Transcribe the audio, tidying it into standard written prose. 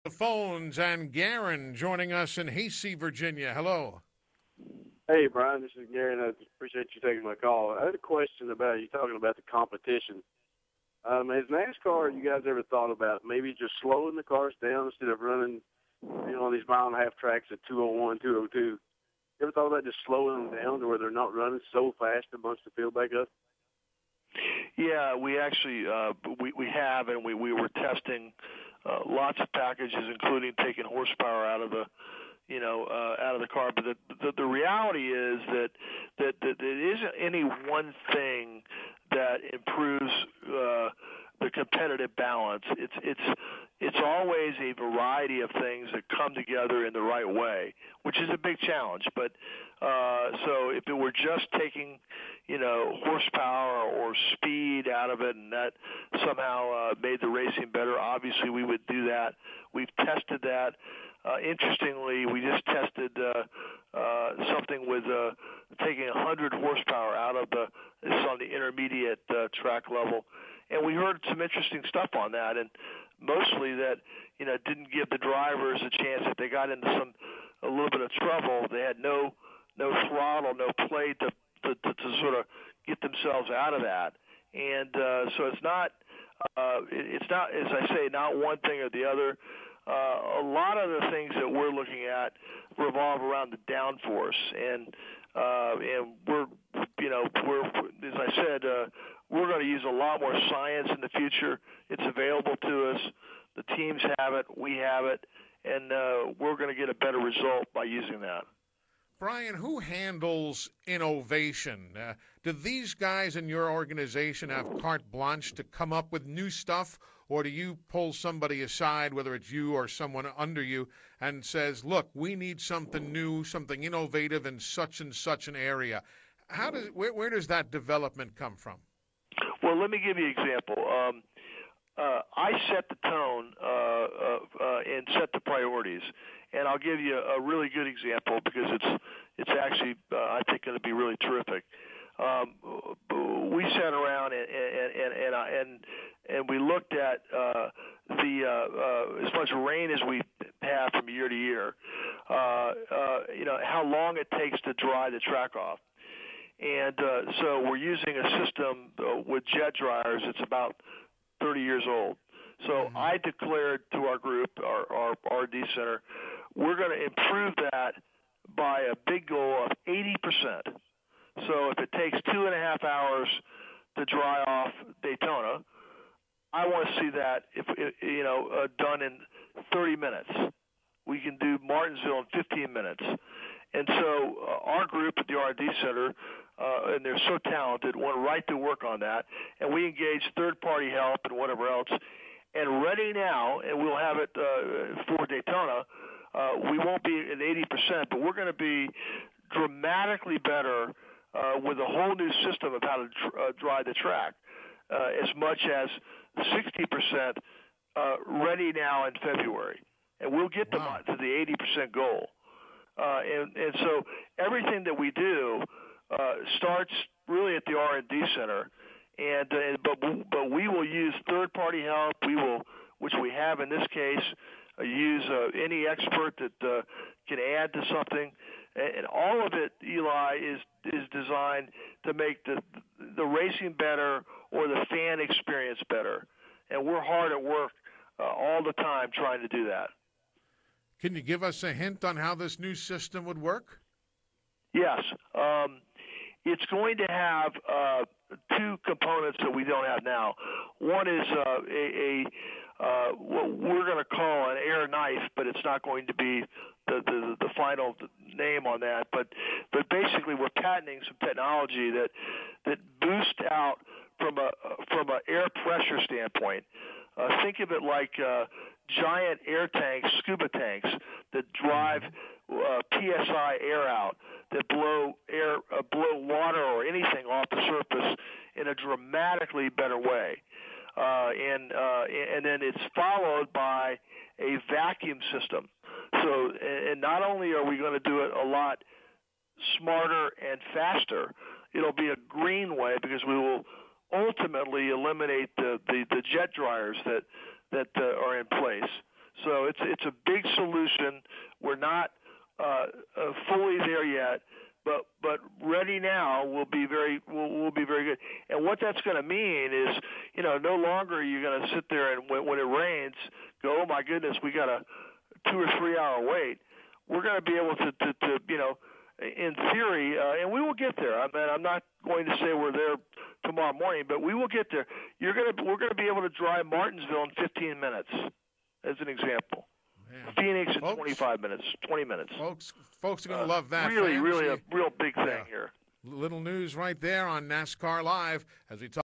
The phones and Garen joining us in Hasty, Virginia. Hello. Hey, Brian, this is Gary, and I appreciate you taking my call. I had a question about you talking about the competition. Has NASCAR, you guys ever thought about maybe just slowing the cars down instead of running, on these mile-and-a-half tracks at 201, 202? You ever thought about just slowing them down to where they're not running so fast amongst the field back up? Yeah, we actually we have, and we were testing lots of packages, including taking horsepower out of the out of the car. But the reality is that it isn't any one thing that improves the competitive balance. It's always a variety of things that come together in the right way, which is a big challenge. But so if it were just taking horsepower or speed out of it, and that somehow made the racing better, obviously we would do that. We've tested that. Interestingly, we just tested something with taking 100 horsepower out of this is on the intermediate track level, and we heard some interesting stuff on that, and mostly that didn't give the drivers a chance if they got into a little bit of trouble. They had no throttle, no play to sort of get themselves out of that, and so it's not as I say, not one thing or the other. A lot of the things that we're looking at revolve around the downforce, and we're as I said, we're going to use a lot more science in the future. It's available to us. The teams have it, we have it, and we're going to get a better result by using that. Brian, who handles innovation? Do these guys in your organization have carte blanche to come up with new stuff, or do you pull somebody aside, whether it's you or someone under you, and says, look, we need something new, something innovative in such and such an area? Where does that development come from? Well, let me give you an example. I set the tone and set the priorities, and I'll give you a really good example because it's actually I think going to be really terrific. We sat around and we looked at as much rain as we have from year to year. How long it takes to dry the track off. And so we're using a system with jet dryers. It's about 30 years old. So I declared to our group, our R&D center, we're going to improve that by a big goal of 80%. So if it takes 2.5 hours to dry off Daytona, I want to see that done in 30 minutes. We can do Martinsville in 15 minutes. And so our group at the R&D Center, and they're so talented, went right to work on that. And we engaged third-party help and whatever else. And ready now, and we'll have it for Daytona, we won't be at 80%, but we're going to be dramatically better with a whole new system of how to dry the track, as much as 60% ready now in February. And we'll get them to the 80% goal. And so everything that we do starts really at the R&D center, but we will use third-party help. We will, which we have in this case, use any expert that can add to something, and all of it, Eli, is designed to make the racing better or the fan experience better, and we're hard at work all the time trying to do that. Can you give us a hint on how this new system would work? Yes. It's going to have two components that we don't have now. One is what we're going to call an air knife, but it's not going to be the final name on that. But basically, we're patenting some technology that boosts out from a air pressure standpoint. Think of it like giant air tanks, scuba tanks that drive PSI air out, that blow water or anything off the surface in a dramatically better way. And then it's followed by a vacuum system. So, and not only are we going to do it a lot smarter and faster, it'll be a green way because we will ultimately eliminate the jet dryers that are in place. So it's a big solution. We're not fully there yet, but ready now will be very good. And what that's going to mean is, no longer are you going to sit there and when it rains, go, oh my goodness, we got a 2 or 3 hour wait. We're going to be able to in theory, and we will get there. I mean, I'm not going to say we're there tomorrow morning, but we will get there. We're going to be able to drive Martinsville in 15 minutes, as an example. Man. Phoenix in 25 minutes, 20 minutes. Folks are going to love that. Really a real big thing here. Little news right there on NASCAR Live as we talk.